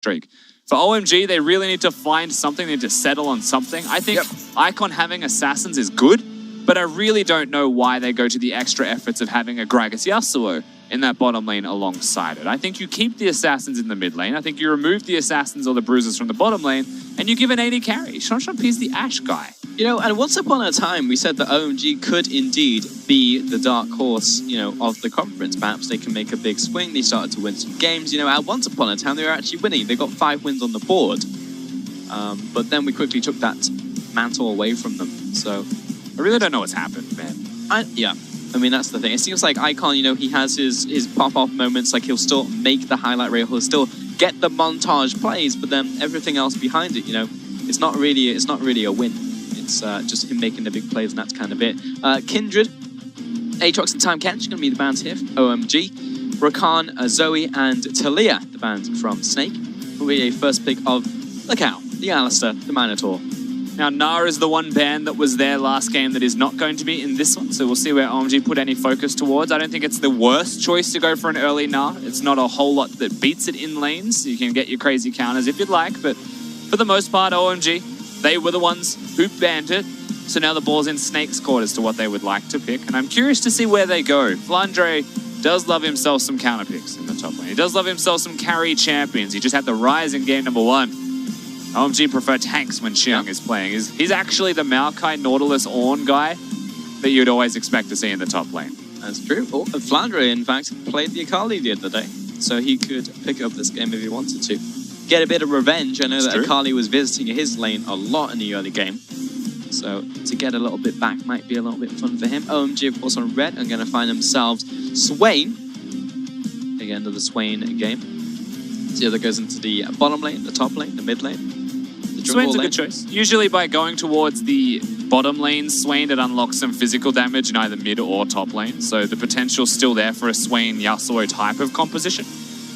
streak. For OMG, they really need to find something. They need to settle on something. I think Icon having Assassins is good, but I really don't know why they go to the extra efforts of having a Gragas Yasuo in that bottom lane alongside it. I think you keep the Assassins in the mid lane. I think you remove the Assassins or the Bruisers from the bottom lane, and you give an AD carry. Shanshanpi's the Ashe guy. You know, and once upon a time, we said that OMG could indeed be the dark horse, you know, of the conference. Perhaps they can make a big swing. They started to win some games. You know, at once upon a time, they were actually winning. They got 5 wins on the board. But then we quickly took that mantle away from them. So I really don't know what's happened, man. Yeah. I mean, that's the thing. It seems like Icon, you know, he has his pop-off moments. Like, he'll still make the highlight reel. He'll still get the montage plays, but then everything else behind it, you know, it's not really a win. It's just him making the big plays, and that's kind of it. Kindred, Aatrox and Time Kench going to be the bands here. OMG, Rakan, Zoe, and Talia, the band from Snake, will be a first pick of the Cow, the Alistair, the Minotaur. Now, Nara is the one band that was there last game that is not going to be in this one, so we'll see where OMG put any focus towards. I don't think it's the worst choice to go for an early Nara. It's not a whole lot that beats it in lanes. You can get your crazy counters if you'd like, but for the most part, OMG, they were the ones who banned it. So now the ball's in Snake's court as to what they would like to pick, and I'm curious to see where they go. Flandre does love himself some counter picks in the top lane. He does love himself some carry champions. He just had the Rise in game number 1. OMG prefer tanks when Xiang is playing. He's actually the Maokai Nautilus Ornn guy that you'd always expect to see in the top lane. That's true. Oh, Flandre, in fact, played the Akali the other day, so he could pick up this game if he wanted to. Get a bit of revenge. I know that Akali was visiting his lane a lot in the early game, so to get a little bit back might be a little bit fun for him. OMG, of course, on red are going to find themselves Swain. Again, to the Swain game. So the other goes into the bottom lane, the top lane, the mid lane. Swain's a good choice. Usually by going towards the bottom lane Swain, it unlocks some physical damage in either mid or top lane. So the potential's still there for a Swain Yasuo type of composition.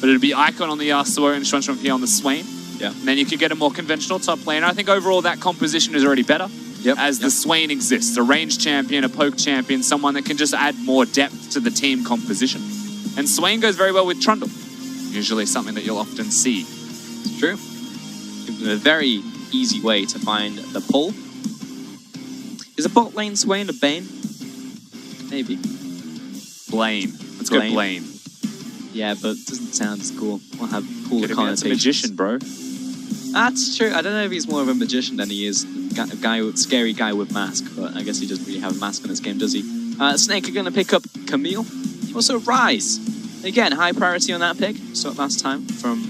But it'd be Icon on the Yasuo and Shanshanpi on the Swain. Yeah. And then you could get a more conventional top lane. I think overall that composition is already better. As the Swain exists. A ranged champion, a poke champion, someone that can just add more depth to the team composition. And Swain goes very well with Trundle. Usually something that you'll often see. It's true. A very easy way to find the pull. Is a bot lane Swain a Bane? Maybe. Blaine. Let's go Blaine. Yeah, but it doesn't sound as cool. We'll have cool connotations. That's a magician, bro. That's true. I don't know if he's more of a magician than he is a guy with scary guy with mask, but I guess he doesn't really have a mask in this game, does he? Snake are going to pick up Camille. Also Rise. Again, high priority on that pick. So last time from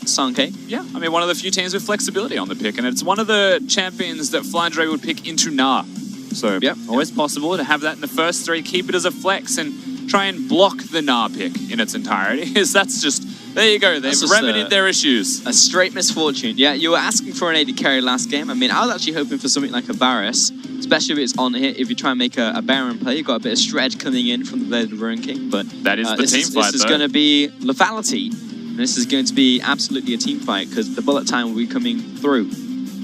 Sankey. Yeah, I mean, one of the few teams with flexibility on the pick, and it's one of the champions that Flandre would pick into Gnar. So always possible to have that in the first 3, keep it as a flex, and try and block the Gnar pick in its entirety. That's just, there you go, they've remedied their issues. A straight misfortune. Yeah, you were asking for an AD carry last game. I mean, I was actually hoping for something like a Varus, especially if it's on here. If you try and make a Baron play, you've got a bit of stretch coming in from the Blade of the Ruin King. But that is the team fight, This is going to be lethality. And this is going to be absolutely a team fight because the bullet time will be coming through.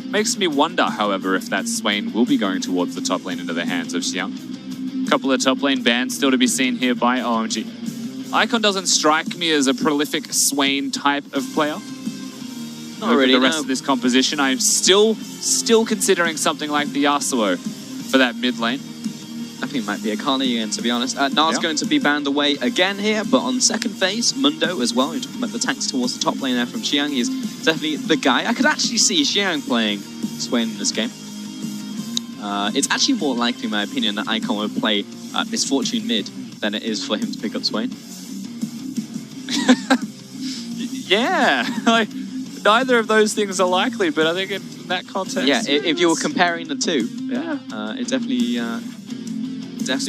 Makes me wonder, however, if that Swain will be going towards the top lane into the hands of Xiang. A couple of top lane bans still to be seen here by OMG. Icon doesn't strike me as a prolific Swain type of player. Not really, the rest of this composition, I'm still considering something like the Yasuo for that mid lane. I think it might be Akali again, to be honest. Gnar's going to be banned away again here, but on second phase, Mundo as well. You're talking about the tanks towards the top lane there from Xiang. He's definitely the guy. I could actually see Xiang playing Swain in this game. It's actually more likely, in my opinion, that Icon would play Misfortune mid than it is for him to pick up Swain. Yeah, like, neither of those things are likely, but I think in that context... Yeah, if you were comparing the two, it definitely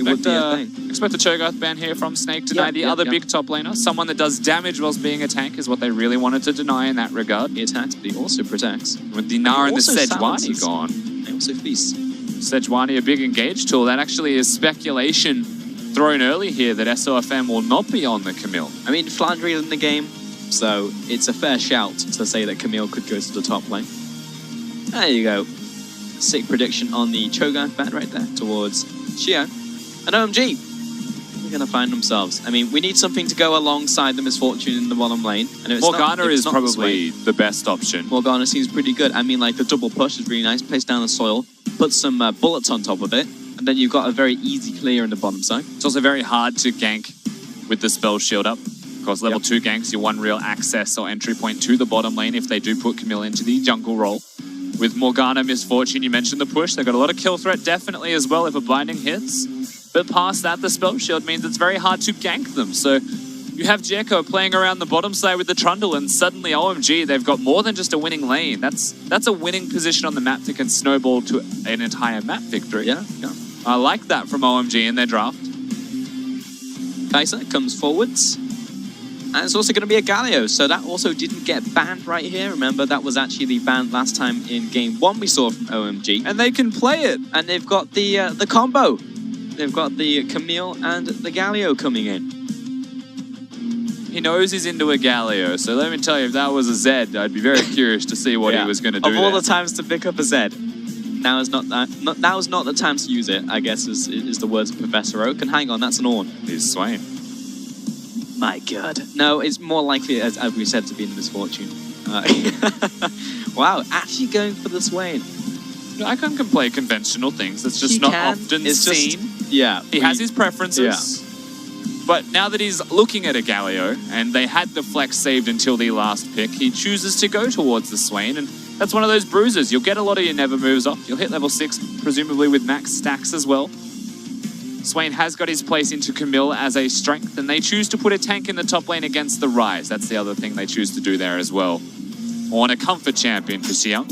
would be a thing. Expect the Cho'Gath ban here from Snake to deny the other big top laner. Someone that does damage whilst being a tank is what they really wanted to deny in that regard. He attacks, but he also protects. With the Gnar and the Sejuani gone. He also feasts. Sejuani, a big engage tool. That actually is speculation thrown early here that SOFM will not be on the Camille. I mean, Flandre is in the game, so it's a fair shout to say that Camille could go to the top lane. There you go. Sick prediction on the Cho'Gath ban right there towards Xiang. And OMG, they going to find themselves? I mean, we need something to go alongside the Misfortune in the bottom lane. And Morgana is probably the best option. Morgana seems pretty good. I mean, like, the double push is really nice. Place down the soil, put some bullets on top of it, and then you've got a very easy clear in the bottom side. It's also very hard to gank with the spell shield up. Of course, level 2 ganks, your one real access or entry point to the bottom lane if they do put Camille into the jungle role. With Morgana, Misfortune, you mentioned the push. They've got a lot of kill threat, definitely, as well, if a blinding hits. But past that, the spell shield means it's very hard to gank them. So you have Jekko playing around the bottom side with the Trundle, and suddenly, OMG, they've got more than just a winning lane. That's a winning position on the map that can snowball to an entire map victory. Yeah. I like that from OMG in their draft. Kai'Sa comes forwards. And it's also going to be a Galio, so that also didn't get banned right here. Remember, that was actually the ban last time in game 1 we saw from OMG. And they can play it. And they've got the combo. They've got the Camille and the Galio coming in. He knows he's into a Galio, so let me tell you, if that was a Zed, I'd be very curious to see what he was going to do. Of all the times to pick up a Zed, now is not the time to use it, I guess, is the words of Professor Oak. And hang on, that's an Ornn. He's Swain. My God. No, it's more likely, as we said, to be in the Misfortune. Wow, actually going for the Swain. Icon can play conventional things. That's just not often seen. He has his preferences. But now that he's looking at a Galio, and they had the flex saved until the last pick, he chooses to go towards the Swain, and that's one of those bruises. You'll get a lot of your never moves off. You'll hit level 6, presumably with max stacks as well. Swain has got his place into Camille as a strength, and they choose to put a tank in the top lane against the Rise. That's the other thing they choose to do there as well. On a comfort champion for Xiang.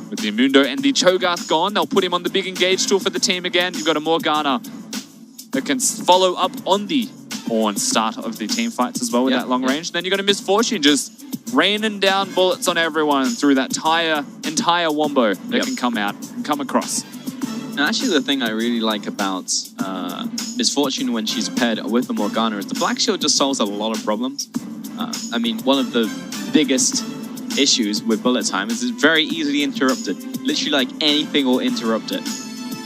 With the Mundo and the Cho'Gath gone, they'll put him on the big engage tool for the team again. You've got a Morgana that can follow up on the Ornn start of the team fights as well with that long range. Then you've got a Misfortune just raining down bullets on everyone through that entire wombo that can come out and come across. And actually, the thing I really like about Misfortune when she's paired with the Morgana is the Black Shield just solves a lot of problems. I mean, one of the biggest issues with bullet time is it's very easily interrupted. Literally, like, anything will interrupt it.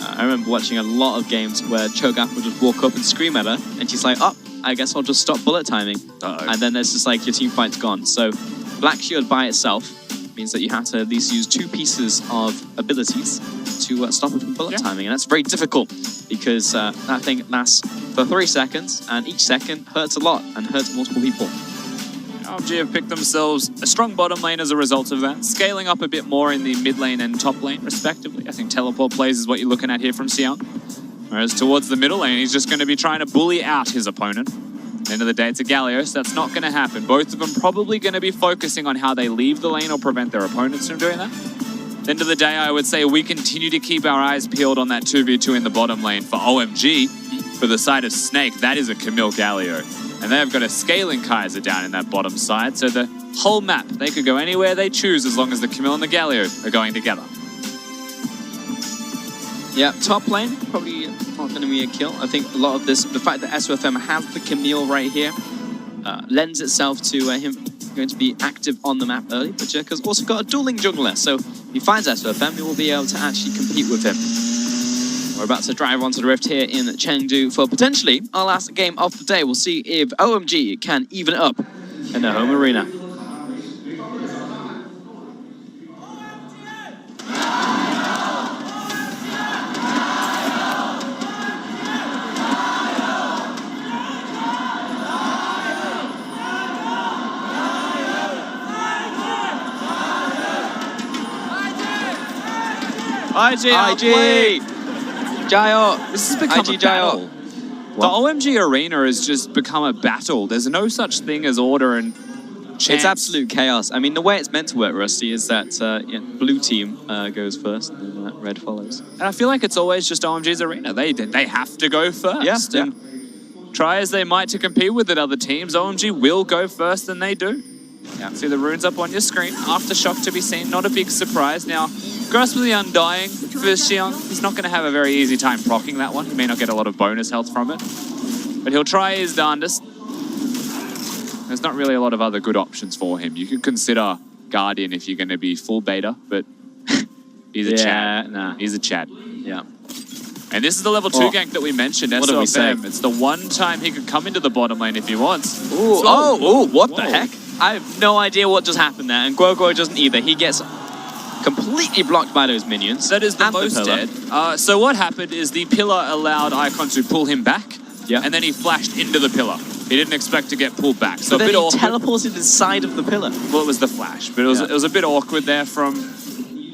I remember watching a lot of games where Cho'Gath would just walk up and scream at her, and she's like, oh, I guess I'll just stop bullet timing. And then there's just like, your team fight's gone. So Black Shield by itself means that you have to at least use 2 pieces of abilities to stop it from bullet timing, and that's very difficult because that thing lasts for 3 seconds, and each second hurts a lot and hurts multiple people. OMG have picked themselves a strong bottom lane as a result of that, scaling up a bit more in the mid lane and top lane, respectively. I think teleport plays is what you're looking at here from Xiang. Whereas towards the middle lane, he's just going to be trying to bully out his opponent. At the end of the day, it's a Galio, so that's not going to happen. Both of them probably going to be focusing on how they leave the lane or prevent their opponents from doing that. At the end of the day, I would say we continue to keep our eyes peeled on that 2v2 in the bottom lane for OMG. For the side of Snake, that is a Camille Galio. And they've got a scaling Kai'Sa down in that bottom side, so the whole map, they could go anywhere they choose as long as the Camille and the Galio are going together. Yeah, top lane, probably not going to be a kill. I think a lot of this, the fact that SOFM has the Camille right here, lends itself to him going to be active on the map early, but Jekko's also got a dueling jungler, so if he finds SOFM, he will be able to actually compete with him. We're about to drive onto the Rift here in Chengdu for potentially our last game of the day. We'll see if OMG can even up in their home arena. IG! Jayo! This has become a battle. The OMG arena has just become a battle. There's no such thing as order and chance. It's absolute chaos. I mean, the way it's meant to work, Rusty, is that blue team goes first and then red follows. And I feel like it's always just OMG's arena. They have to go first. Yeah. And try as they might to compete with the other teams, OMG will go first, and they do. Yeah. See the runes up on your screen. Aftershock to be seen. Not a big surprise. Now, Grasp of the Undying for Xiang. He's not going to have a very easy time proccing that one. He may not get a lot of bonus health from it. But he'll try his darndest. There's not really a lot of other good options for him. You could consider Guardian if you're going to be full beta, but he's a Chad. Nah. He's a Chad. Yeah. And this is the level 2 gank that we mentioned, What did we say? SOFM. It's the one time he could come into the bottom lane if he wants. Ooh, what the heck? I have no idea what just happened there, and Guoguo doesn't either. He gets completely blocked by those minions. That is the most dead. So what happened is the pillar allowed Icon to pull him back, and then he flashed into the pillar. He didn't expect to get pulled back. So but a bit awkward. He teleported inside of the pillar. Well, it was the flash, but it was a bit awkward there from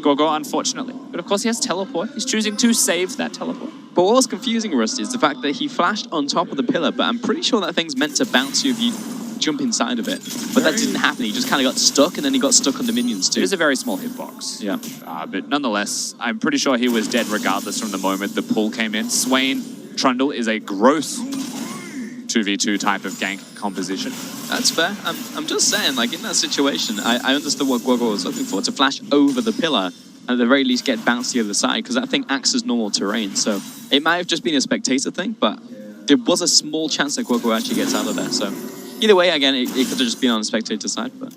Guoguo, unfortunately. But of course he has teleport. He's choosing to save that teleport. But what was confusing, Rusty, is the fact that he flashed on top of the pillar, but I'm pretty sure that thing's meant to bounce you if you jump inside of it. But that didn't happen. He just kind of got stuck, and then he got stuck on the minions too. It is a very small hitbox. Yeah. But nonetheless, I'm pretty sure he was dead regardless from the moment the pull came in. Swain Trundle is a gross 2v2 type of gank composition. That's fair. I'm just saying, like, in that situation, I understood what Guoguo was looking for, to flash over the pillar, and at the very least get bounced to the other side, because that thing acts as normal terrain. So it might have just been a spectator thing, but there was a small chance that Guoguo actually gets out of there. So either way, again, it could have just been on the spectator side, but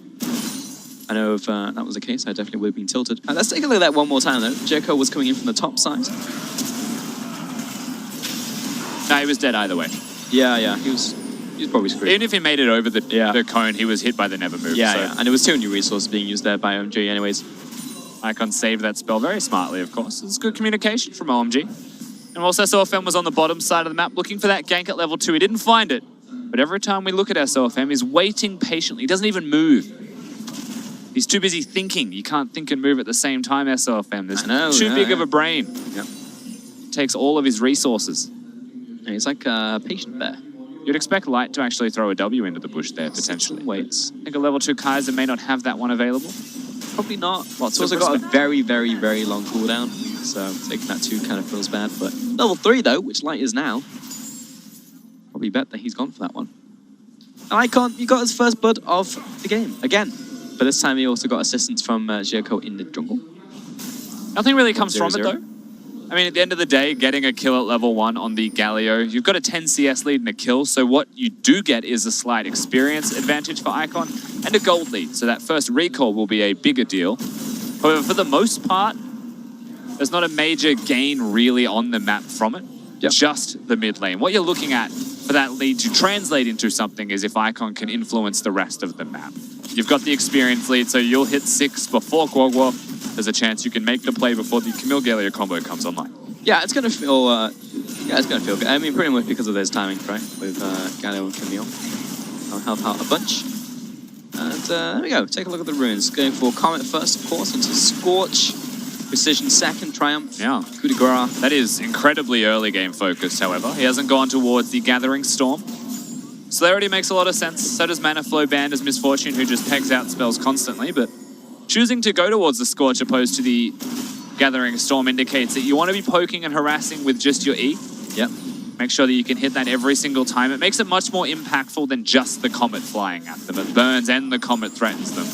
I know if that was the case, I definitely would have been tilted. Let's take a look at that one more time, though. Jericho was coming in from the top side. No, he was dead either way. Yeah, he was probably screwed. Even if he made it over the cone, he was hit by the never move. Yeah, and there was 2 new resources being used there by OMG anyways. Icon saved that spell very smartly, of course. It's good communication from OMG. And also SOFM was on the bottom side of the map looking for that gank at level 2. He didn't find it. But every time we look at SOFM, he's waiting patiently. He doesn't even move. He's too busy thinking. You can't think and move at the same time, SOFM. There's too big of a brain. Yep. It takes all of his resources. And he's like a patient bear. You'd expect Light to actually throw a W into the bush there, potentially. Waits. I think a level 2 Kaiser may not have that one available. Probably not. Well, it's also got a very, very, very long cooldown, so taking that 2 kind of feels bad. But level 3, though, which Light is now, probably bet that he's gone for that one. And Icon, he got his first blood of the game, again. But this time he also got assistance from Jericho in the jungle. Nothing really comes from it, though. I mean, at the end of the day, getting a kill at level 1 on the Galio, you've got a 10 CS lead and a kill, so what you do get is a slight experience advantage for Icon and a gold lead, so that first recall will be a bigger deal. However, for the most part, there's not a major gain really on the map from it, just the mid lane. What you're looking at for that lead to translate into something is if Icon can influence the rest of the map. You've got the experience lead, so you'll hit 6 before Guoguo. There's a chance you can make the play before the Camille Galio combo comes online. Yeah, it's gonna feel. It's gonna feel good. I mean, pretty much because of those timings, right? With Galio and Camille, I'll help out a bunch. And there we go. Take a look at the runes. Going for Comet first, of course, into Scorch. Precision second, Triumph. Yeah. Coup de grace. That is incredibly early game focused. However, he hasn't gone towards the Gathering Storm. Celerity makes a lot of sense. So does Mana Flow Band as Misfortune, who just pegs out spells constantly, but choosing to go towards the Scorch opposed to the Gathering Storm indicates that you want to be poking and harassing with just your E. Yep. Make sure that you can hit that every single time. It makes it much more impactful than just the Comet flying at them. It burns and the Comet threatens them.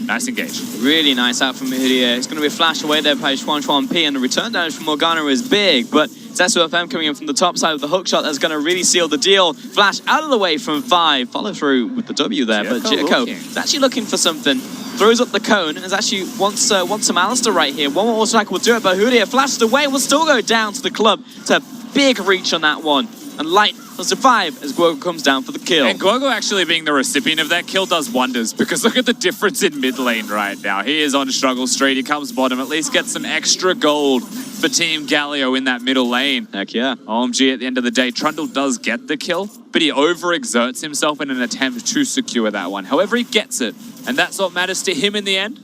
Nice engage. Really nice out from Mahudia. It's going to be a flash away there by Xuan P, and the return damage from Morgana is big, but it's SOFM coming in from the top side of the hookshot that's going to really seal the deal. Flash out of the way from 5. Follow through with the W there, but Jericho is actually looking for something. Throws up the cone and is actually wants some Alistair right here. One more auto attack will do it, but Hudia flashes away, will still go down to the club. It's a big reach on that one. And Light will survive as Guoguo comes down for the kill. And Guoguo actually being the recipient of that kill does wonders, because look at the difference in mid lane right now. He is on struggle street, he comes bottom, at least gets some extra gold for Team Galio in that middle lane. Heck yeah. OMG at the end of the day, Trundle does get the kill, but he overexerts himself in an attempt to secure that one. However, he gets it, and that's what matters to him in the end.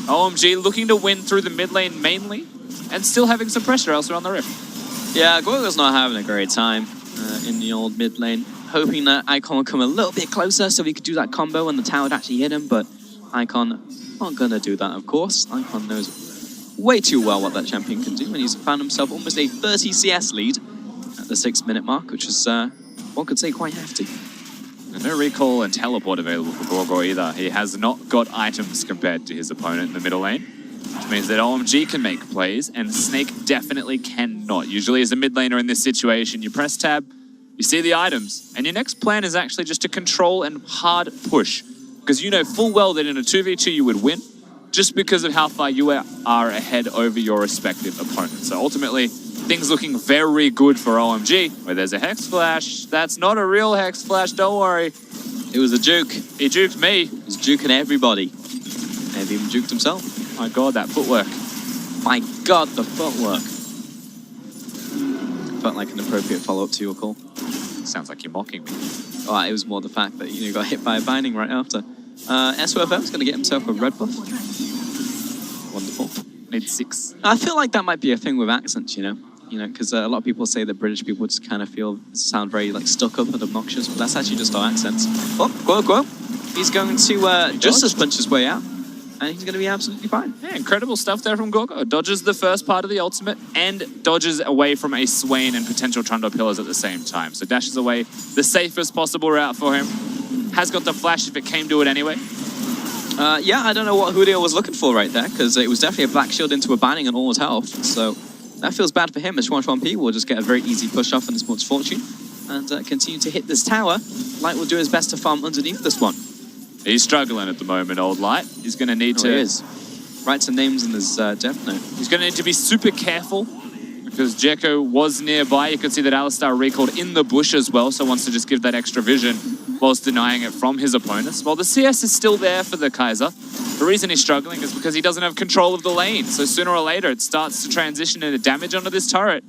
OMG looking to win through the mid lane mainly, and still having some pressure elsewhere on the rift. Yeah, Guoguo's not having a great time in the old mid lane. Hoping that Icon will come a little bit closer so he could do that combo and the tower would actually hit him, but Icon not going to do that, of course. Icon knows way too well what that champion can do, and he's found himself almost a 30 CS lead at the 6-minute mark, which is, one could say, quite hefty. And no recall and teleport available for Guoguo either. He has not got items compared to his opponent in the middle lane, which means that OMG can make plays, and Snake definitely cannot. Usually as a mid laner in this situation, you press tab, you see the items, and your next plan is actually just to control and hard push, because you know full well that in a 2v2 you would win, just because of how far you are ahead over your respective opponent. So ultimately, things looking very good for OMG. Where there's a Hex Flash. That's not a real Hex Flash, don't worry. It was a juke. He juked me. He was juking everybody. Maybe even juked himself. My god, that footwork. My god, the footwork. Felt like an appropriate follow-up to your call. Sounds like you're mocking me. Oh, it was more the fact that you got hit by a binding right after. SOFM's going to get himself a red buff. Wonderful. Need 6. I feel like that might be a thing with accents, you know, because a lot of people say that British people just kind of sound very like stuck up and obnoxious, but that's actually just our accents. Oh, go. He's going to Justice punch his way out, and he's going to be absolutely fine. Yeah, incredible stuff there from Gorgo. Dodges the first part of the ultimate and dodges away from a Swain and potential Trundle Pillars at the same time. So dashes away the safest possible route for him. Has got the flash if it came to it anyway. Yeah, I don't know what Julio was looking for right there, because it was definitely a black shield into a binding and all his health. So that feels bad for him, as P will just get a very easy push off in this much fortune and continue to hit this tower. Light will do his best to farm underneath this one. He's struggling at the moment, old Light. He's going to need to... He is. Write some names in his death note. He's going to need to be super careful because Jekko was nearby. You can see that Alistar recalled in the bush as well, so wants to just give that extra vision whilst denying it from his opponents. Well, the CS is still there for the Kaiser. The reason he's struggling is because he doesn't have control of the lane. So sooner or later, it starts to transition into damage onto this turret.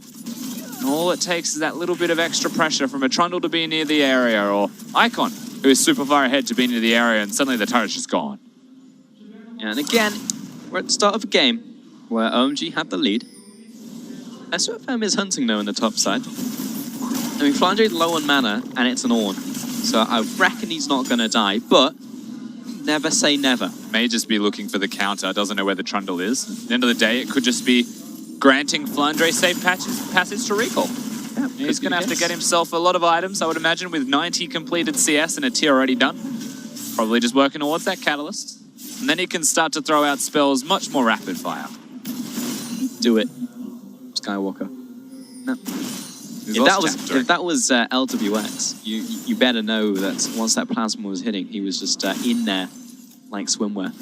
And all it takes is that little bit of extra pressure from a Trundle to be near the area, or Icon, who is super far ahead to be near the area, and suddenly the turret's just gone. And again, we're at the start of a game where OMG had the lead. SOFM is hunting though on the top side. I mean, Flandre's low on mana, and it's an Ornn. So I reckon he's not going to die, but never say never. May just be looking for the counter, doesn't know where the Trundle is. At the end of the day, it could just be granting Flandre safe passage to recall. Yeah, he's going to have to get himself a lot of items, I would imagine, with 90 completed CS and a tier already done. Probably just working towards that catalyst. And then he can start to throw out spells much more rapid fire. Do it, Skywalker. No. If that was LWX, you better know that once that plasma was hitting, he was just in there like swimwear.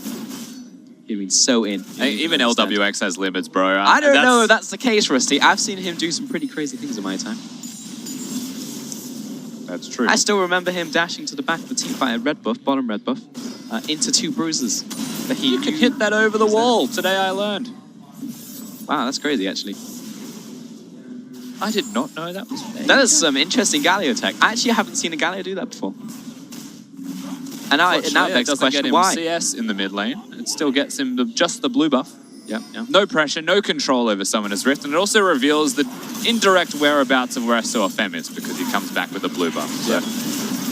He'd been so in. Hey, even LWX has limits, bro. I don't know if that's the case, Rusty. I've seen him do some pretty crazy things in my time. That's true. I still remember him dashing to the back of the teamfight at red buff, bottom red buff, into 2 bruises. That you can hit that over the wall. Today I learned. Wow, that's crazy, actually. I did not know that was fake. That is some interesting Galio tech. I actually haven't seen a Galio do that before. And now it begs the question, why? CS in the mid lane. It still gets him just the blue buff. Yep. No pressure, no control over Summoner's Rift, and it also reveals the indirect whereabouts of where SOFM is because he comes back with a blue buff. So.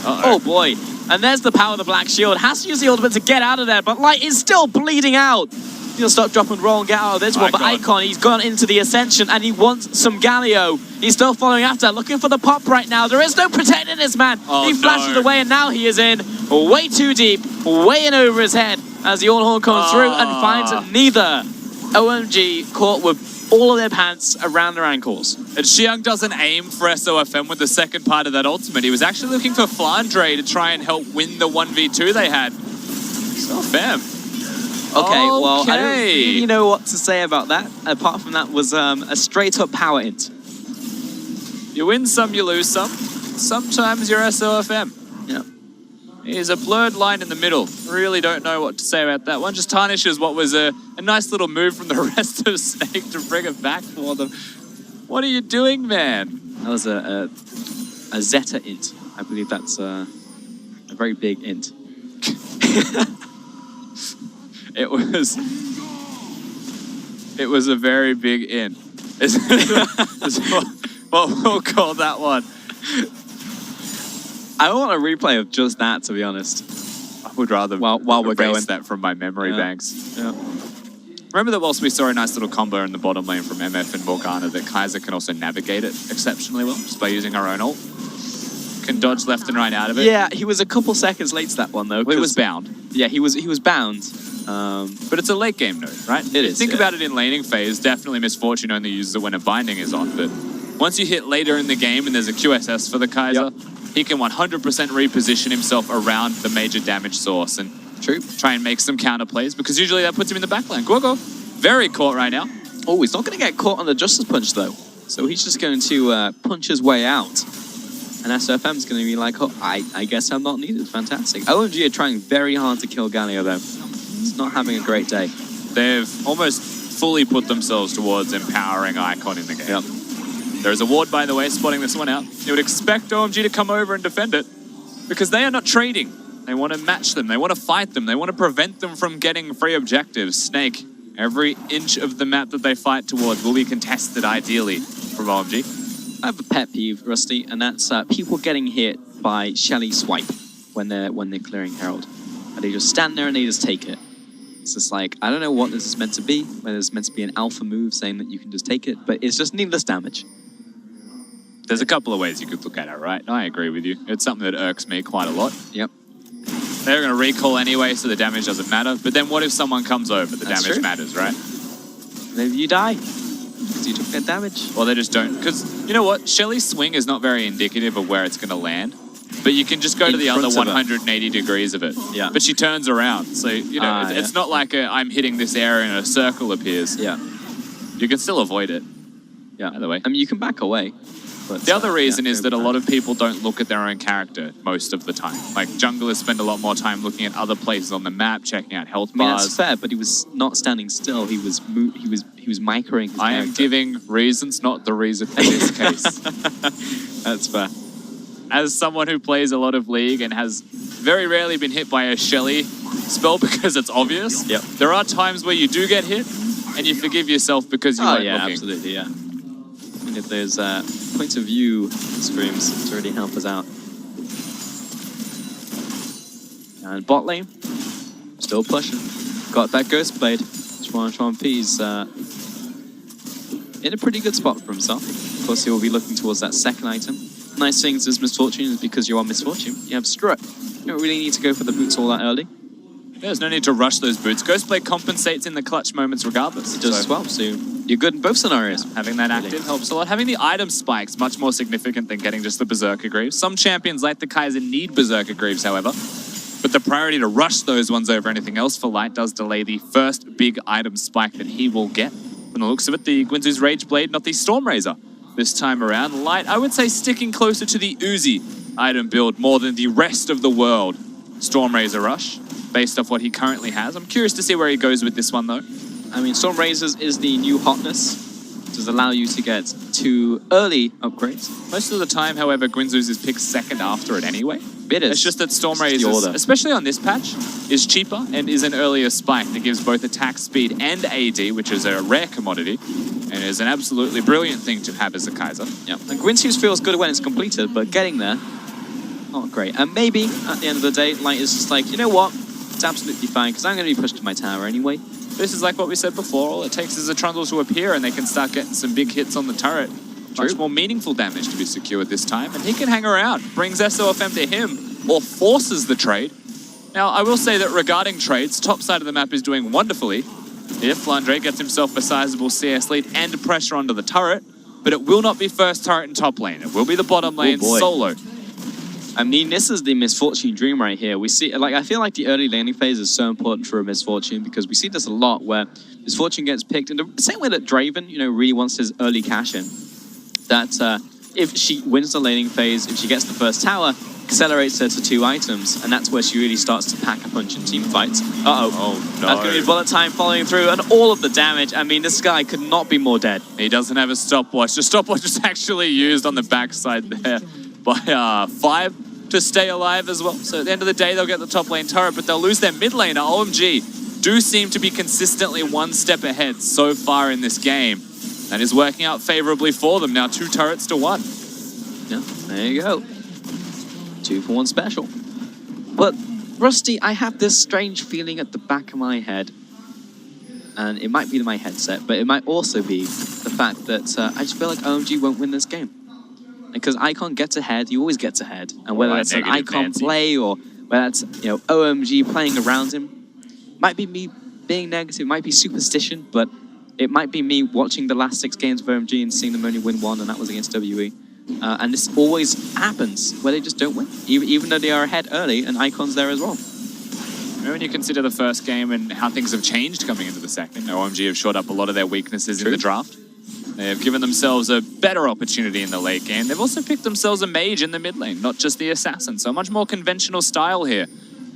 Oh boy. And there's the power of the Black Shield. Has to use the ultimate to get out of there, but Light is still bleeding out. He'll stop, drop, and roll and get out of this one. But Icon, he's gone into the Ascension and he wants some Galio. He's still following after, looking for the pop right now. There is no protecting this man. He flashes away and now he is in way too deep, way in over his head as the All-Horn comes through and finds neither. OMG caught with all of their pants around their ankles. And Xiang doesn't aim for SOFM with the second part of that ultimate. He was actually looking for Flandre to try and help win the 1v2 they had. SOFM. Okay, well, I don't really know what to say about that. Apart from that was a straight-up power int. You win some, you lose some. Sometimes you're SOFM. Yeah. He's a blurred line in the middle. Really don't know what to say about that one. Just tarnishes what was a nice little move from the rest of Snake to bring it back for them. What are you doing, man? That was a Zeta int. I believe that's a very big int. It was a very big int. Is what we'll call that one. I want a replay of just that, to be honest. I would rather while we're going that from my memory banks. Yeah. Remember that whilst we saw a nice little combo in the bottom lane from MF and Morgana, that Kaiser can also navigate it exceptionally well just by using her own ult. Can dodge left and right out of it. Yeah, he was a couple seconds late to that one though. Well, he was bound. Yeah, he was bound. But it's a late game node, right? It is. Think about it in laning phase. Definitely Misfortune only uses it when a binding is on. But once you hit later in the game and there's a QSS for the Kaiser, he can 100% reposition himself around the major damage source and try and make some counter plays because usually that puts him in the backline. Gorgo, very caught right now. Oh, he's not going to get caught on the Justice Punch though. So he's just going to punch his way out. And SFM's going to be like, oh, I guess I'm not needed. Fantastic. OMG are trying very hard to kill Galio, though. He's not having a great day. They've almost fully put themselves towards empowering Icon in the game. Yep. There's a ward, by the way, spotting this one out. You would expect OMG to come over and defend it because they are not trading. They want to match them. They want to fight them. They want to prevent them from getting free objectives. Snake, every inch of the map that they fight towards will be contested, ideally, from OMG. I have a pet peeve, Rusty, and that's people getting hit by Shelly Swipe when they're clearing Herald. And they just stand there and they just take it. It's just like, I don't know what this is meant to be, whether it's meant to be an alpha move saying that you can just take it, but it's just needless damage. There's a couple of ways you could look at it, right? I agree with you. It's something that irks me quite a lot. Yep. They're going to recall anyway, so the damage doesn't matter. But then what if someone comes over? The That's damage true. matters, right? Maybe you die because you took that damage. Or they just don't. Because, you know what? Shelly's swing is not very indicative of where it's going to land. But you can just go to the other 180 degrees of it. Yeah. But she turns around. So, you know, it's not like I'm hitting this area and a circle appears. Yeah. You can still avoid it. Yeah. Either way. I mean, you can back away. But, the other reason is that a lot of people don't look at their own character most of the time. Like, junglers spend a lot more time looking at other places on the map, checking out health bars. I mean, that's fair, but he was not standing still. He was microing his I am giving reasons, not the reason for this case. That's fair. As someone who plays a lot of League and has very rarely been hit by a Shelly spell because it's obvious, yep. There are times where you do get hit and you forgive yourself because you weren't looking. Absolutely, yeah. And if there's point of view streams to really help us out. And bot lane, still pushing. Got that Ghost Blade. Chuan P's in a pretty good spot for himself. Of course, he will be looking towards that second item. Nice thing is Misfortune is because you are Misfortune. You have Strut. You don't really need to go for the boots all that early. There's no need to rush those boots. Ghostblade compensates in the clutch moments regardless. It does as well, so you're good in both scenarios. Having that active helps a lot. Having the item spikes much more significant than getting just the Berserker Greaves. Some champions like the Kaiser need Berserker Greaves, however. But the priority to rush those ones over anything else for Light does delay the first big item spike that he will get. From the looks of it, the Guinsoo's Rage Blade, not the Storm Razor. This time around, Light, I would say, sticking closer to the Uzi item build more than the rest of the world. Storm Razor Rush, based off what he currently has. I'm curious to see where he goes with this one, though. I mean, Storm Razors is the new hotness. Does allow you to get 2 early upgrades. Most of the time, however, Guinsoo's is picked second after it anyway. It is. It's just that Storm Razors, especially on this patch, is cheaper and is an earlier spike that gives both attack speed and AD, which is a rare commodity, and is an absolutely brilliant thing to have as a Kaiser. Yeah, and Guinsoo's feels good when it's completed, but getting there, not great. And maybe, at the end of the day, Light is just like, you know what? It's absolutely fine, because I'm going to be pushed to my tower anyway. This is like what we said before. All it takes is a Trundle to appear, and they can start getting some big hits on the turret. Much more meaningful damage to be secured this time, and he can hang around. Brings SOFM to him, or forces the trade. Now, I will say that regarding trades, top side of the map is doing wonderfully. If Flandre gets himself a sizable CS lead and pressure onto the turret, but it will not be first turret in top lane. It will be the bottom lane solo. I mean, this is the Misfortune dream right here. We see, like, I feel like the early laning phase is so important for a Misfortune because we see this a lot where Misfortune gets picked in the same way that Draven, you know, really wants his early cash in. That if she wins the laning phase, if she gets the first tower, accelerates her to 2 items, and that's where she really starts to pack a punch in team fights. Uh-oh. Oh, no. That's going to be bullet time following through, and all of the damage. I mean, this guy could not be more dead. He doesn't have a stopwatch. The stopwatch is actually used on the backside there by 5 to stay alive as well. So at the end of the day, they'll get the top lane turret, but they'll lose their mid laner. OMG do seem to be consistently one step ahead so far in this game. That is working out favorably for them. Now 2 turrets to 1. Yeah, there you go. 2 for 1 special. But, Rusty, I have this strange feeling at the back of my head, and it might be my headset, but it might also be the fact that I just feel like OMG won't win this game. Because Icon gets ahead, he always gets ahead, and whether that's an Icon play or whether that's, you know, OMG playing around him, might be me being negative, might be superstition, but it might be me watching the last 6 games of OMG and seeing them only win 1, and that was against WE. And this always happens, where they just don't win, even though they are ahead early, and Icon's there as well. When you consider the first game and how things have changed coming into the second, OMG have shored up a lot of their weaknesses in the draft. They have given themselves a better opportunity in the late game. They've also picked themselves a mage in the mid lane, not just the assassin. So a much more conventional style here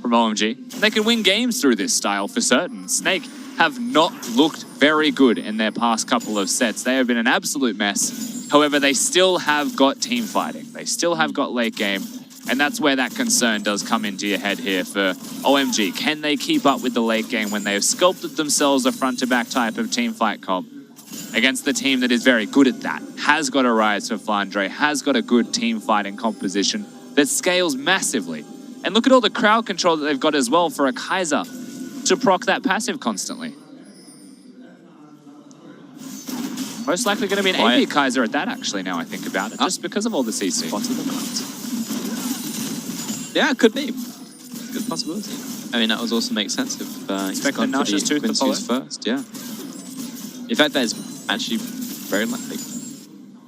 from OMG. And they can win games through this style for certain. Snake have not looked very good in their past couple of sets. They have been an absolute mess. However, they still have got team fighting. They still have got late game. And that's where that concern does come into your head here for OMG. Can they keep up with the late game when they've sculpted themselves a front-to-back type of team fight comp against the team that is very good at that, has got a rise for Flandre, has got a good team fighting composition that scales massively. And look at all the crowd control that they've got as well for a Kaiser to proc that passive constantly. Most likely going to be an AP Kaiser at that, actually, now I think about it, just because of all the CC. Yeah, it could be. Good possibility. I mean, that would also make sense if expect the Nash's tooth to follow first, yeah. In fact, that is actually very likely.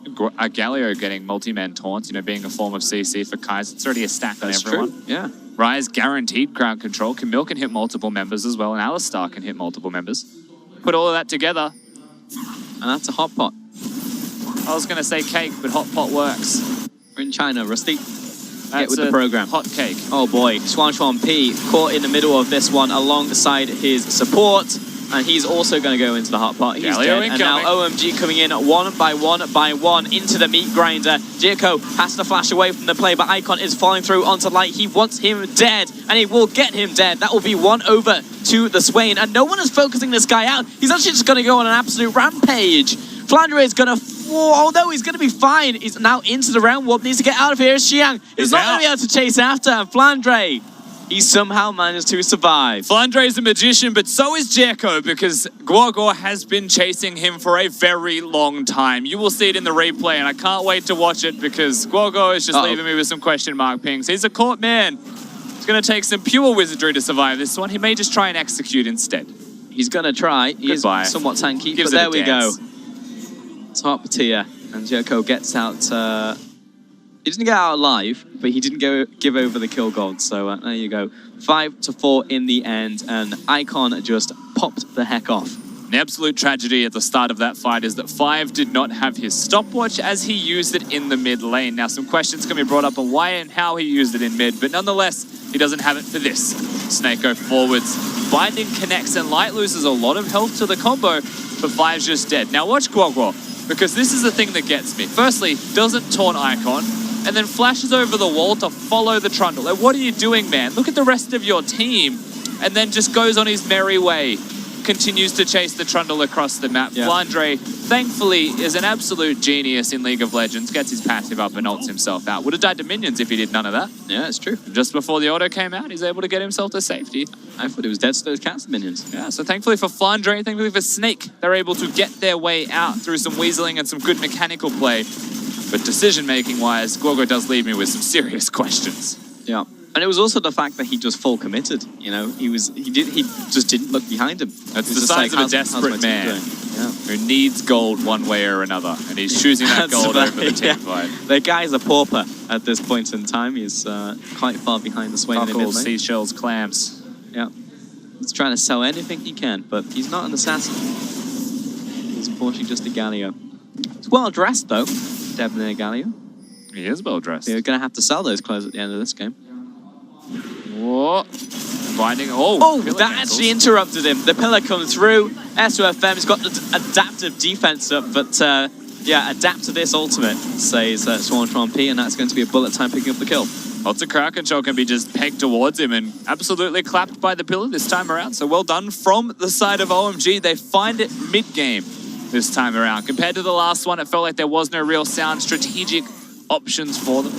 Galio getting multi-man taunts, you know, being a form of CC for Kaiser. It's already a stack on everyone. True. Yeah. Rise guaranteed crowd control. Camille can hit multiple members as well, and Alistar can hit multiple members. Put all of that together. And that's a hot pot. I was going to say cake, but hot pot works. We're in China, Rusty. Get with the program. Hot cake. Oh boy, Xuan P caught in the middle of this one alongside his support. And he's also going to go into the hot pot. He's Galio dead. And now OMG coming in one by one into the meat grinder. Jirko has to flash away from the play, but Icon is falling through onto Light. He wants him dead, and he will get him dead. That will be one over to the Swain. And no one is focusing this guy out. He's actually just going to go on an absolute rampage. Flandre is going to... Oh no, he's going to be fine. He's now into the round warp. Needs to get out of here. Xiang is not going to be able to chase after. And Flandre, he somehow managed to survive. Flandre is a magician, but so is Jirko, because Guogor has been chasing him for a very long time. You will see it in the replay, and I can't wait to watch it, because Guogor is just leaving me with some question mark pings. He's a caught man. It's going to take some pure wizardry to survive this one. He may just try and execute instead. He's going to try. He's somewhat tanky, but there we go. Top tier, and Jirko gets out. He didn't get out alive, but he didn't give over the kill gold. So there you go, 5-4 in the end, and Icon just popped the heck off. The absolute tragedy at the start of that fight is that 5 did not have his stopwatch as he used it in the mid lane. Now some questions can be brought up on why and how he used it in mid, but nonetheless, he doesn't have it for this. Snake go forwards, Binding connects, and Light loses a lot of health to the combo, but 5's just dead. Now watch Guogor, because this is the thing that gets me. Firstly, doesn't taunt Icon, and then flashes over the wall to follow the Trundle. Like, what are you doing, man? Look at the rest of your team, and then just goes on his merry way. Continues to chase the Trundle across the map. Yeah. Flandre, thankfully, is an absolute genius in League of Legends. Gets his passive up and ults himself out. Would have died to minions if he did none of that. Yeah, it's true. Just before the auto came out, he's able to get himself to safety. I thought he was dead to those cats minions. Yeah, so thankfully for Flandre, thankfully for Snake, they're able to get their way out through some weaseling and some good mechanical play. But decision-making wise, Guogor does leave me with some serious questions. Yeah. And it was also the fact that he just full committed. You know, he just didn't look behind him. That's the signs of a desperate man who needs gold one way or another, and he's choosing that gold over the team fight. The guy's a pauper at this point in time. He's quite far behind the Swain in the mid lane. Seashells, clams. Yeah, he's trying to sell anything he can, but he's not an assassin. He's unfortunately just a Galio. He's well dressed though, definitely a Galio. He is well dressed. You're gonna have to sell those clothes at the end of this game. Whoa. Binding. That actually interrupted him. The pillar comes through. S2FM's got the adaptive defense up, but yeah, adapt to this ultimate, says Xuan P, and that's going to be a bullet time picking up the kill. Lots of crowd control can be just pegged towards him and absolutely clapped by the pillar this time around. So well done from the side of OMG. They find it mid-game this time around. Compared to the last one, it felt like there was no real sound strategic options for them.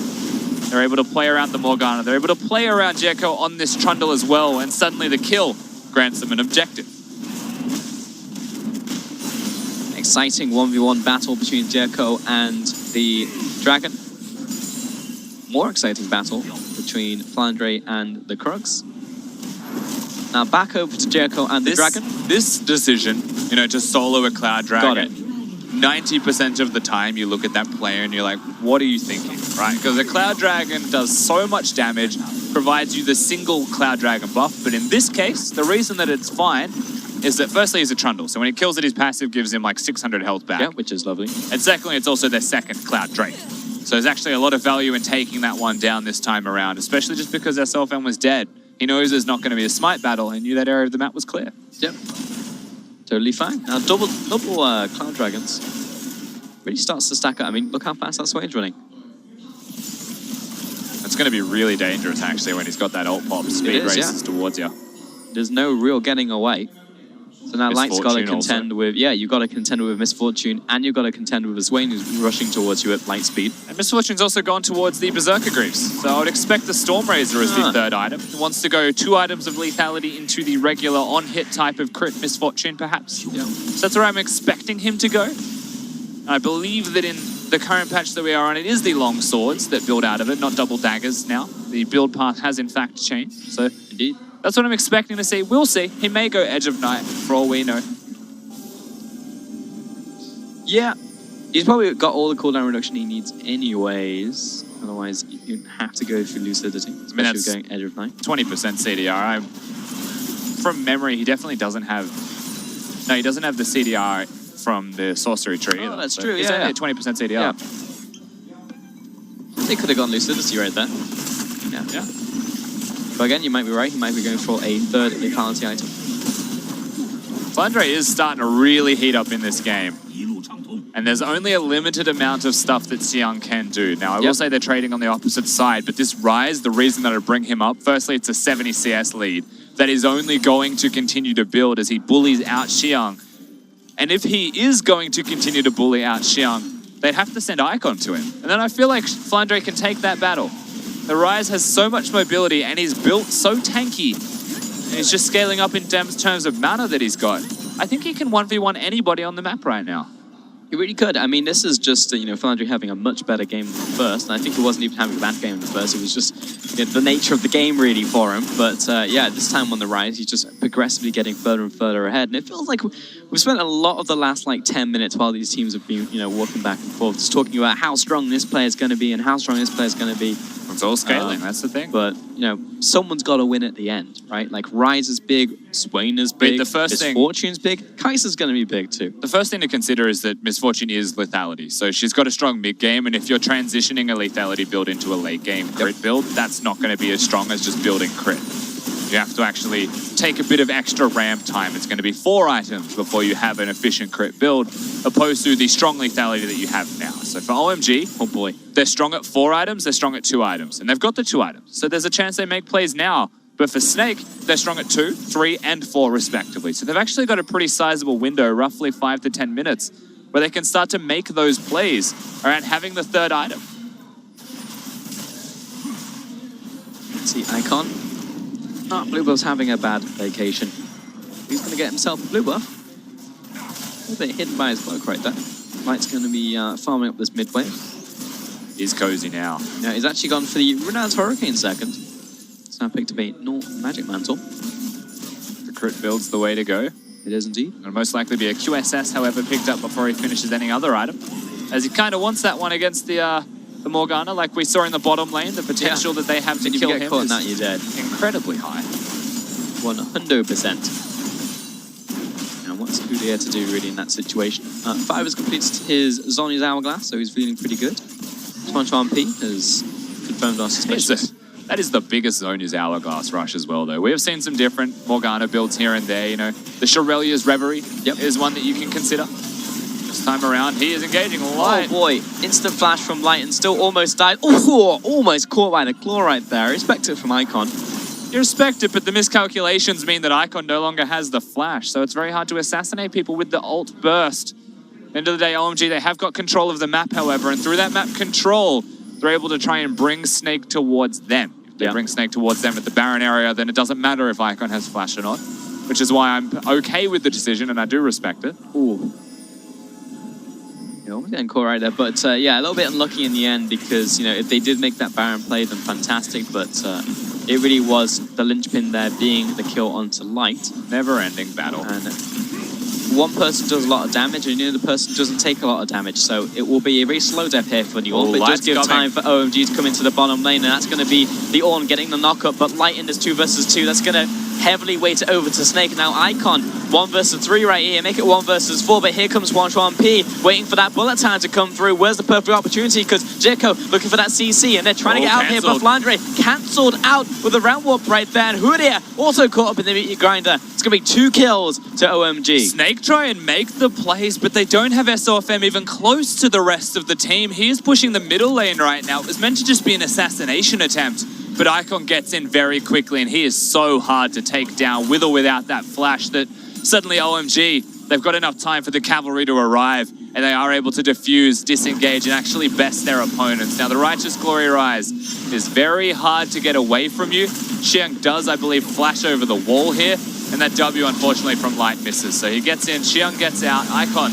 They're able to play around the Morgana. They're able to play around Jirko on this Trundle as well, and suddenly the kill grants them an objective. Exciting 1v1 battle between Jirko and the Dragon. More exciting battle between Flandre and the Krugs. Now back over to Jirko and the Dragon. This decision, you know, to solo a Cloud Dragon. Got it. 90% of the time you look at that player and you're like, what are you thinking, right? Because a Cloud Dragon does so much damage, provides you the single Cloud Dragon buff, but in this case, the reason that it's fine is that firstly he's a Trundle, so when he kills it, his passive gives him like 600 health back. Yeah, which is lovely. And secondly, it's also their second Cloud Drake. So there's actually a lot of value in taking that one down this time around, especially just because their Self-N was dead. He knows there's not going to be a smite battle and knew that area of the map was clear. Yep. Totally fine. Now, double Cloud Dragons really starts to stack up. I mean, look how fast that Swain's running. It's going to be really dangerous, actually, when he's got that ult pop. Speed races towards you. There's no real getting away. So now Light's got to contend with, you've got to contend with Misfortune, and you've got to contend with a Swain who's rushing towards you at light speed. And Misfortune's also gone towards the Berserker Greaves. So I would expect the Storm Razor as the third item. He wants to go 2 items of lethality into the regular on-hit type of crit Misfortune, perhaps. Yeah. So that's where I'm expecting him to go. I believe that in the current patch that we are on, it is the long swords that build out of it, not double daggers now. The build path has in fact changed. So indeed. That's what I'm expecting to see. We'll see. He may go Edge of Night, for all we know. Yeah. He's probably got all the cooldown reduction he needs anyways. Otherwise, you'd have to go through Lucidity, especially going Edge of Night. 20% CDR. From memory, he definitely doesn't have... No, he doesn't have the CDR from the Sorcery Tree either. Oh, that's so true, he's only at 20% CDR. Yeah. They could have gone Lucidity right there. Yeah. But again, you might be right. He might be going for a third lethality item. Flandre is starting to really heat up in this game. And there's only a limited amount of stuff that Xiang can do. Now, I will say they're trading on the opposite side, but this Rise, the reason that I bring him up, firstly, it's a 70 CS lead that is only going to continue to build as he bullies out Xiang. And if he is going to continue to bully out Xiang, they'd have to send Icon to him. And then I feel like Flandre can take that battle. The Rise has so much mobility and he's built so tanky. And he's just scaling up in terms of mana that he's got. I think he can 1v1 anybody on the map right now. He really could. I mean, this is just, Flandre having a much better game than the first. And I think he wasn't even having a bad game in the first. It was just the nature of the game, really, for him. But, this time on the Rise, he's just progressively getting further and further ahead. And it feels like we've spent a lot of the last, 10 minutes while these teams have been, walking back and forth, just talking about how strong this player is going to be and how strong this player is going to be. It's all scaling, that's the thing. But, someone's got to win at the end, right? Like, Rise is big, Swain is big, Misfortune's big, Kai'Sa's going to be big too. The first thing to consider is that Misfortune is lethality. So she's got a strong mid-game, and if you're transitioning a lethality build into a late-game crit build, that's not going to be as strong as just building crit. You have to actually take a bit of extra ramp time. It's going to be 4 items before you have an efficient crit build, opposed to the strong lethality that you have now. So for OMG, oh boy, they're strong at 4 items, they're strong at 2 items, and they've got the 2 items. So there's a chance they make plays now. But for Snake, they're strong at 2, 3, and 4 respectively. So they've actually got a pretty sizable window, roughly 5 to 10 minutes, where they can start to make those plays around having the 3rd item. Let's see, Icon. Blue Buff's having a bad vacation. He's going to get himself a blue buff. A little bit hidden by his cloak right there. Light's going to be farming up this mid wave. He's cozy now. Yeah, he's actually gone for the Renowned Hurricane second. So now picked up a Magic Mantle. The crit build's the way to go. It is indeed. It'll most likely be a QSS, however, picked up before he finishes any other item. As he kind of wants that one against the Morgana, like we saw in the bottom lane, the potential that they have to kill him caught in that, you're dead. Incredibly high. 100%. And what's Kulia to do really in that situation? 5 has completed his Zhonya's Hourglass, so he's feeling pretty good. 21p has confirmed our suspicions. That is the biggest Zhonya's Hourglass rush as well, though. We have seen some different Morgana builds here and there. The Shirelia's Reverie is one that you can consider. This time around, he is engaging Light. Oh boy, instant flash from Light and still almost died. Oh, almost caught by the claw right there. Respect it from Icon. You respect it, but the miscalculations mean that Icon no longer has the flash, so it's very hard to assassinate people with the ult burst. End of the day, OMG, they have got control of the map, however, and through that map control, they're able to try and bring Snake towards them. If they bring Snake towards them at the Baron area, then it doesn't matter if Icon has flash or not, which is why I'm okay with the decision, and I do respect it. Ooh. Almost getting caught right there, but yeah, a little bit unlucky in the end because, if they did make that Baron play, then fantastic, but it really was the linchpin there being the kill onto Light. Never-ending battle. And one person does a lot of damage and the other person doesn't take a lot of damage, so it will be a very slow death here for the Ornn, but it does give time for OMG to come into the bottom lane, and that's going to be the Ornn getting the knock-up, but Light in this 2 versus 2, that's going to heavily weighted over to Snake. Now Icon, 1 versus 3 right here. Make it 1 versus 4, but here comes P waiting for that bullet time to come through. Where's the perfect opportunity? Because Jericho looking for that CC, and they're trying to get out here, but Flandre cancelled out with the round warp right there. And Hudia also caught up in the meat grinder. It's going to be 2 kills to OMG. Snake try and make the plays, but they don't have SOFM even close to the rest of the team. He is pushing the middle lane right now. It was meant to just be an assassination attempt, but Icon gets in very quickly, and he is so hard to take down with or without that flash that suddenly OMG, they've got enough time for the cavalry to arrive, and they are able to defuse, disengage, and actually best their opponents. Now, the Righteous Glory Rise is very hard to get away from you. Xiang does, I believe, flash over the wall here, and that W, unfortunately, from Light misses. So he gets in, Xiang gets out, Icon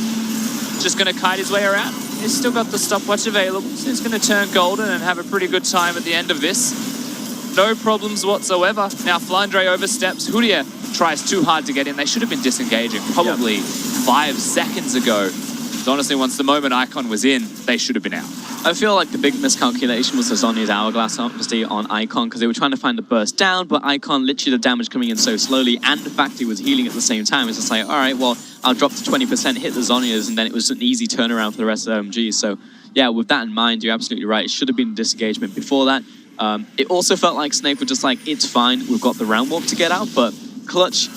just going to kite his way around. He's still got the stopwatch available, so he's going to turn golden and have a pretty good time at the end of this. No problems whatsoever. Now Flandre oversteps. Hudia tries too hard to get in. They should have been disengaging probably 5 seconds ago. So honestly, once the moment Icon was in, they should have been out. I feel like the big miscalculation was the Zhonya's Hourglass, obviously, on Icon, because they were trying to find the burst down, but Icon, literally the damage coming in so slowly, and the fact he was healing at the same time, it's just like, all right, well, I'll drop to 20%, hit the Zhonya's, and then it was an easy turnaround for the rest of OMG. So, yeah, with that in mind, you're absolutely right. It should have been disengagement before that. It also felt like Snake were just like, it's fine, we've got the round warp to get out, but Clutch,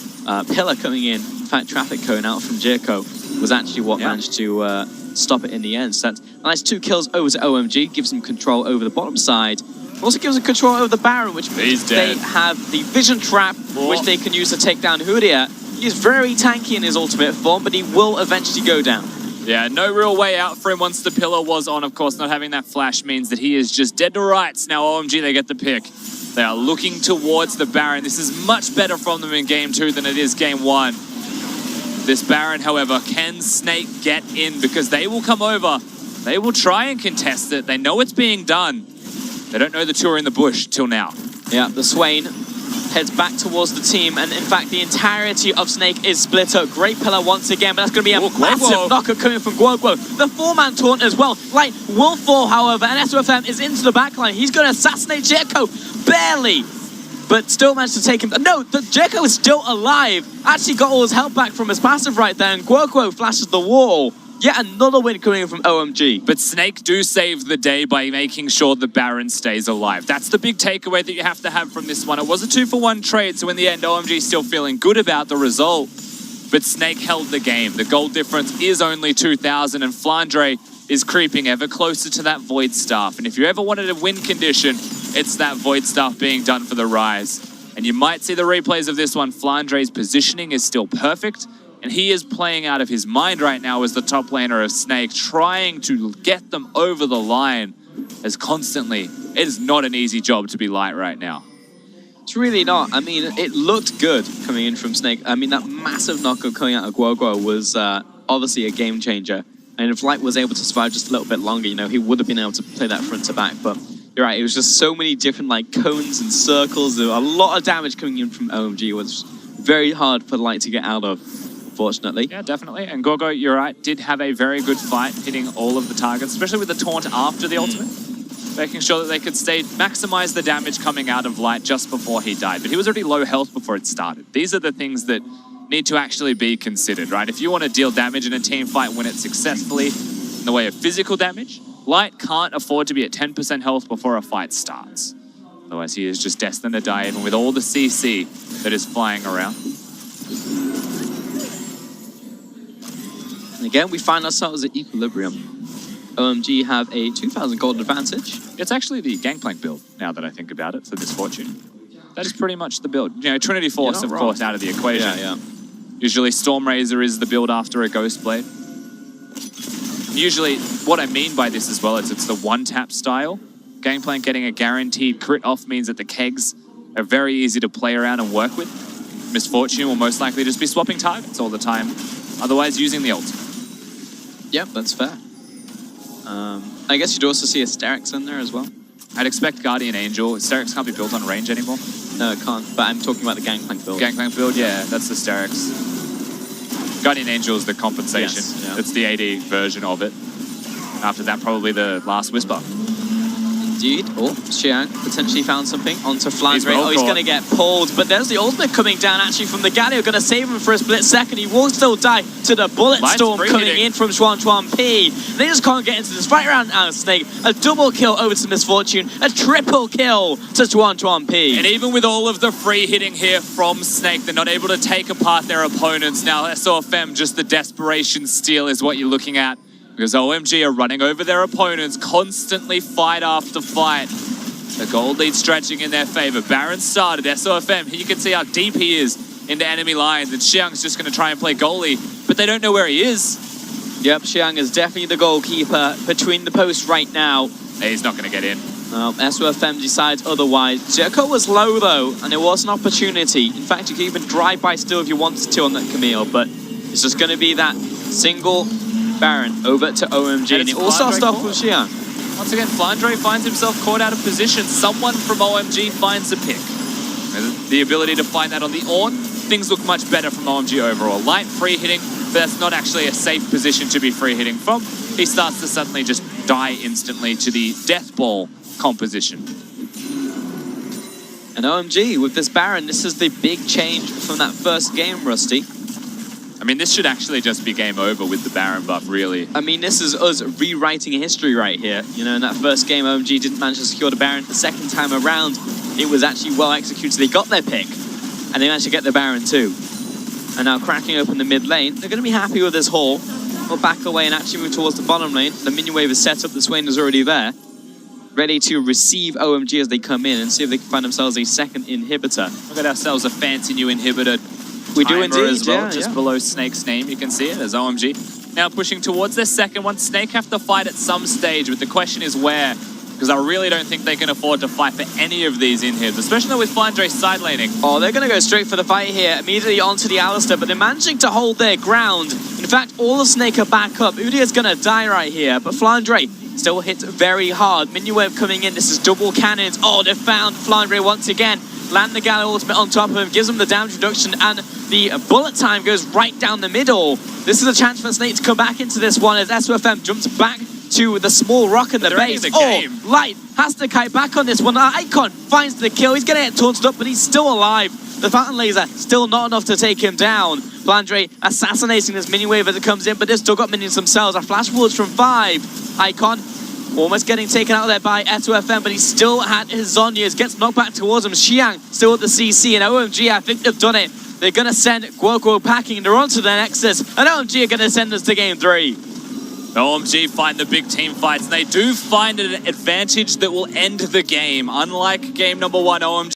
Pillar coming in fact, Traffic Cone out from Jericho was actually what managed to stop it in the end. So that's a nice 2 kills over to OMG, gives him control over the bottom side. Also gives him control over the Baron, which means they have the Vision Trap, which they can use to take down Hudia. He's very tanky in his ultimate form, but he will eventually go down. Yeah, no real way out for him once the pillar was on. Of course, not having that flash means that he is just dead to rights. Now OMG, they get the pick. They are looking towards the Baron. This is much better from them in Game 2 than it is Game 1. This Baron, however, can Snake get in? Because they will come over. They will try and contest it. They know it's being done. They don't know the two are in the bush till now. Yeah, the Swain heads back towards the team, and in fact, the entirety of Snake is split up. Great pillar once again, but that's going to be a massive knocker coming from Guoguo. The 4-man taunt as well. Light will fall, however, and SOFM is into the backline. He's going to assassinate Jericho, barely, but still managed to take him. No, Jericho is still alive. Actually got all his health back from his passive right there, and Guoguo flashes the wall. Yet another win coming from OMG. But Snake do save the day by making sure the Baron stays alive. That's the big takeaway that you have to have from this one. It was a 2-for-1 trade, so in the end, OMG still feeling good about the result. But Snake held the game. The goal difference is only 2,000, and Flandre is creeping ever closer to that Void Staff. And if you ever wanted a win condition, it's that Void Staff being done for the Rise. And you might see the replays of this one. Flandre's positioning is still perfect. And he is playing out of his mind right now as the top laner of Snake, trying to get them over the line as constantly. It is not an easy job to be Light right now. It's really not. I mean, it looked good coming in from Snake. I mean, that massive knockup coming out of Guoguo was obviously a game changer. And if Light was able to survive just a little bit longer, you know, he would have been able to play that front to back. But you're right, it was just so many different like cones and circles. There was a lot of damage coming in from OMG. It was very hard for Light to get out of. Fortunately. Yeah, definitely. And Gorgo, you're right, did have a very good fight hitting all of the targets, especially with the taunt after the ultimate, making sure that they could maximize the damage coming out of Light just before he died. But he was already low health before it started. These are the things that need to actually be considered, right? If you want to deal damage in a team fight, win it successfully in the way of physical damage, Light can't afford to be at 10% health before a fight starts. Otherwise, he is just destined to die, even with all the CC that is flying around. Again, we find ourselves at equilibrium. OMG have a 2,000 gold advantage. It's actually the Gangplank build, now that I think about it, for this Fortune. That is pretty much the build. You know, Trinity Force, of course, out of the equation. Yeah. Usually Stormrazor is the build after a Ghost Blade. Usually, what I mean by this as well is it's the one-tap style. Gangplank getting a guaranteed crit off means that the kegs are very easy to play around and work with. Misfortune will most likely just be swapping targets all the time, otherwise using the ult. Yep, that's fair. I guess you'd also see a Sterix in there as well. I'd expect Guardian Angel. Sterix can't be built on range anymore. No, it can't. But I'm talking about the Gangplank build. Gangplank build, yeah, that's the Sterix. Guardian Angel is the compensation. Yes, yeah. It's the AD version of it. After that, probably the Last Whisper. indeed. Oh, Xiang potentially found something onto Flandre. Oh, he's going to get pulled. But there's the ultimate coming down actually from the Galio. Going to save him for a split second. He will still die to the bullet storm coming in from Xuan P. They just can't get into this fight around now, Snake. A double kill over to Misfortune. A triple kill to Xuan P. And even with all of the free hitting here from Snake, they're not able to take apart their opponents. Now, SOFM, just the desperation steal is what you're looking at. Because OMG are running over their opponents, constantly fight after fight. The gold lead stretching in their favor. Baron started, SOFM, here you can see how deep he is into enemy lines, and Xiang's just going to try and play goalie, but they don't know where he is. Yep, Xiang is definitely the goalkeeper between the posts right now. Hey, he's not going to get in. SOFM decides otherwise. Jericho was low though, and it was an opportunity. In fact, you could even drive by still if you wanted to on that Camille, but it's just going to be that single Baron over to OMG, and it all starts off with Xiang. Once again, Flandre finds himself caught out of position. Someone from OMG finds a pick. The ability to find that on the Ornn, things look much better from OMG overall. Light free hitting, but that's not actually a safe position to be free hitting from. He starts to suddenly just die instantly to the death ball composition. And OMG, with this Baron, this is the big change from that first game, Rusty. I mean, this should actually just be game over with the Baron buff, really. I mean, this is us rewriting history right here. You know, in that first game, OMG didn't manage to secure the Baron. The second time around, it was actually well executed. They got their pick, and they managed to get the Baron too. And now cracking open the mid lane. They're going to be happy with this haul. We'll back away and actually move towards the bottom lane. The minion wave is set up. The Swain is already there, ready to receive OMG as they come in and see if they can find themselves a second inhibitor. We've got ourselves a fancy new inhibitor. We do indeed, as well, yeah, just below Snake's name. You can see it as OMG. Now pushing towards their second one. Snake have to fight at some stage, but the question is where. Because I really don't think they can afford to fight for any of these inhibs, especially with Flandre side laning. Oh, they're going to go straight for the fight here, immediately onto the Alistar, but they're managing to hold their ground. In fact, all of Snake are back up. Udyr is going to die right here, but Flandre still hits very hard. Minion wave coming in. This is double cannons. Oh, they've found Flandre once again. Land the Gallo ultimate on top of him, gives him the damage reduction, and the bullet time goes right down the middle. This is a chance for Snake to come back into this one as SOFM jumps back to the small rock in the base. Light has to kite back on this one. Icon finds the kill. He's going to get taunted up, but he's still alive. The Fountain Laser still not enough to take him down. Flandre assassinating this mini wave as it comes in, but they've still got minions themselves. A flash forwards from 5. Icon almost getting taken out there by SOFM, but he still had his Zhonya's. Gets knocked back towards him. Xiang still at the CC, and OMG, I think they've done it. They're going to send Guoguo packing. They're onto their Nexus, and OMG are going to send us to game 3. OMG find the big team fights, and they do find an advantage that will end the game. Unlike game number 1, OMG